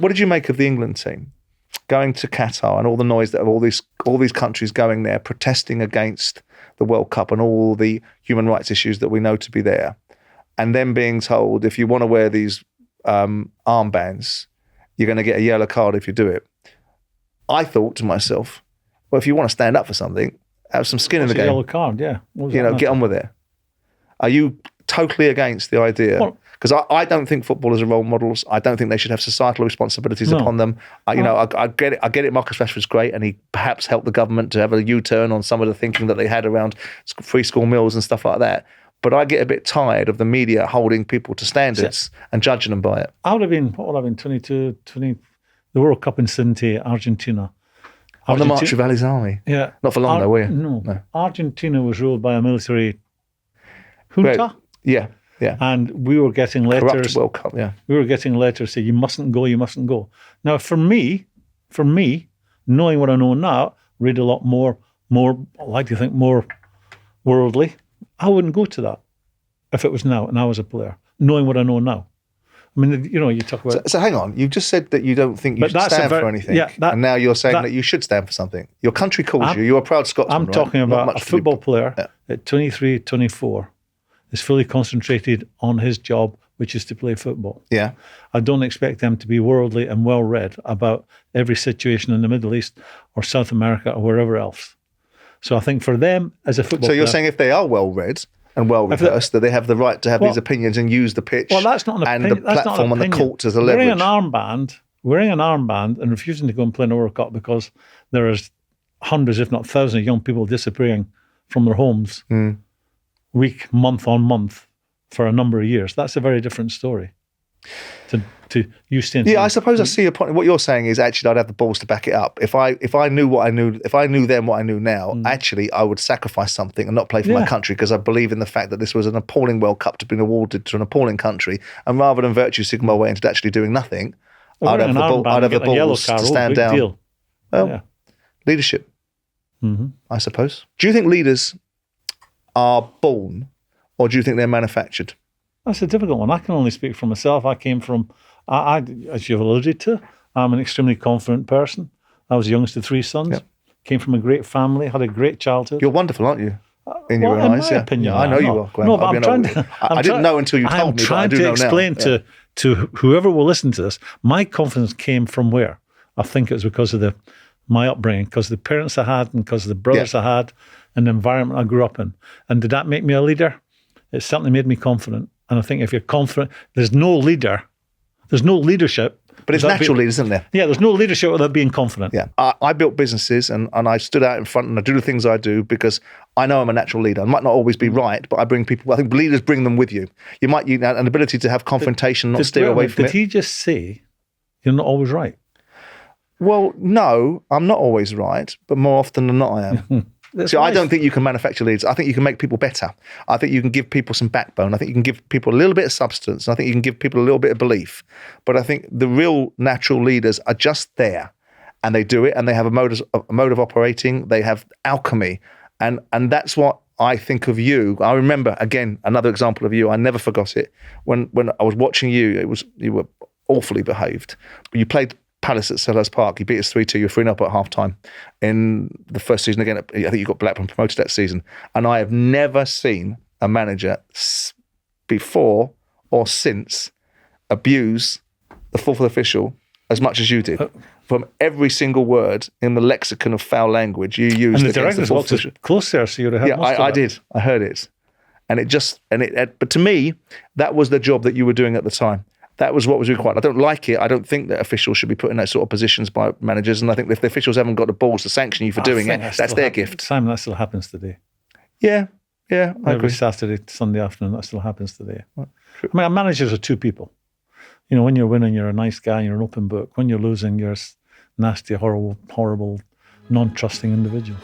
what did you make of the England team going to Qatar and all the noise that of all these countries going there protesting against the World Cup and all the human rights issues that we know to be there, and then being told if you want to wear these armbands, you're going to get a yellow card if you do it? I thought to myself, well, if you want to stand up for something, have some skin in the game. Yellow card, yeah. Get on with it. Are you totally against the idea? Because I don't think footballers are role models. I don't think they should have societal responsibilities upon them. I get it. I get it. Marcus Rashford's great, and he perhaps helped the government to have a U-turn on some of the thinking that they had around free school meals and stuff like that. But I get a bit tired of the media holding people to standards and judging them by it. I would have been, 22, 20, the World Cup in 78, Argentina. On the march of Ali's army. Yeah. Not for long though, were you? No. Argentina was ruled by a military junta. Yeah. And we were getting letters. Corrupt World Cup, yeah. We were getting letters saying, you mustn't go. Now, for me, knowing what I know now, read a lot more, I like to think more worldly, I wouldn't go to that if it was now and I was a player, knowing what I know now. I mean, you talk about... So hang on, you just said that you don't think you should stand for anything, and now you're saying that you should stand for something. Your country calls you, you're a proud Scotsman, I'm talking about a football player at 23, 24 is fully concentrated on his job, which is to play football. Yeah. I don't expect them to be worldly and well-read about every situation in the Middle East or South America or wherever else. So I think for them as a football player... So you're saying if they are well-read and well-rehearsed, that they have the right to have these opinions and use the pitch that's not an opinion, and the platform and the court as a leverage. Wearing an armband and refusing to go and play in a World Cup because there is hundreds, if not thousands, of young people disappearing from their homes week, month on month for a number of years. That's a very different story to you staying. Yeah, I suppose I see your point. What you're saying is actually I'd have the balls to back it up. If I knew what I knew, if I knew then what I knew now, actually I would sacrifice something and not play for my country because I believe in the fact that this was an appalling World Cup to be awarded to an appalling country, and rather than virtue signaling my way into actually doing nothing, I'd have the balls to stand down. Leadership, I suppose. Do you think leaders are born, or do you think they're manufactured? That's a difficult one. I can only speak for myself. I came from, as you've alluded to, I'm an extremely confident person. I was the youngest of three sons. Yep. Came from a great family, had a great childhood. You're wonderful, aren't you? In your eyes, my opinion, I know you are, Graeme. No, but I'm trying to... I didn't know until you told me, but I do know now. I'm trying to explain to whoever will listen to this, my confidence came from where? I think it was because of my upbringing, because of the parents I had and because of the brothers I had and the environment I grew up in. And did that make me a leader? It certainly made me confident. And I think if you're confident, there's no leadership. But it's natural leaders, isn't there? Yeah, there's no leadership without being confident. Yeah. I built businesses and I stood out in front and I do the things I do because I know I'm a natural leader. I might not always be right, but I bring people, I think leaders bring them with you. You might an ability to have confrontation, not steer away from it. Did he just say you're not always right? Well, no, I'm not always right, but more often than not I am. So I don't think you can manufacture leaders. I think you can make people better. I think you can give people some backbone. I think you can give people a little bit of substance. I think you can give people a little bit of belief. But I think the real natural leaders are just there, and they do it, and they have a mode of operating. They have alchemy, and that's what I think of you. I remember again another example of you. I never forgot it. When I was watching you, you were awfully behaved. You played Palace at Selhurst Park. You beat us 3-2. You were 3-0 at half-time in the first season. Again, I think you got Blackburn promoted that season. And I have never seen a manager before or since abuse the fourth official as much as you did. From every single word in the lexicon of foul language you used. And the director's box is close there, so you'd have heard most of it. I did. I heard it. But to me, that was the job that you were doing at the time. That was what was required. I don't like it. I don't think that officials should be put in those sort of positions by managers. And I think if the officials haven't got the balls to sanction you for doing it, that's their gift. Simon, that still happens today. Yeah. I Every agree. Saturday, Sunday afternoon, that still happens today. I mean, our managers are two people. You know, when you're winning, you're a nice guy and you're an open book. When you're losing, you're a nasty, horrible, non-trusting individual.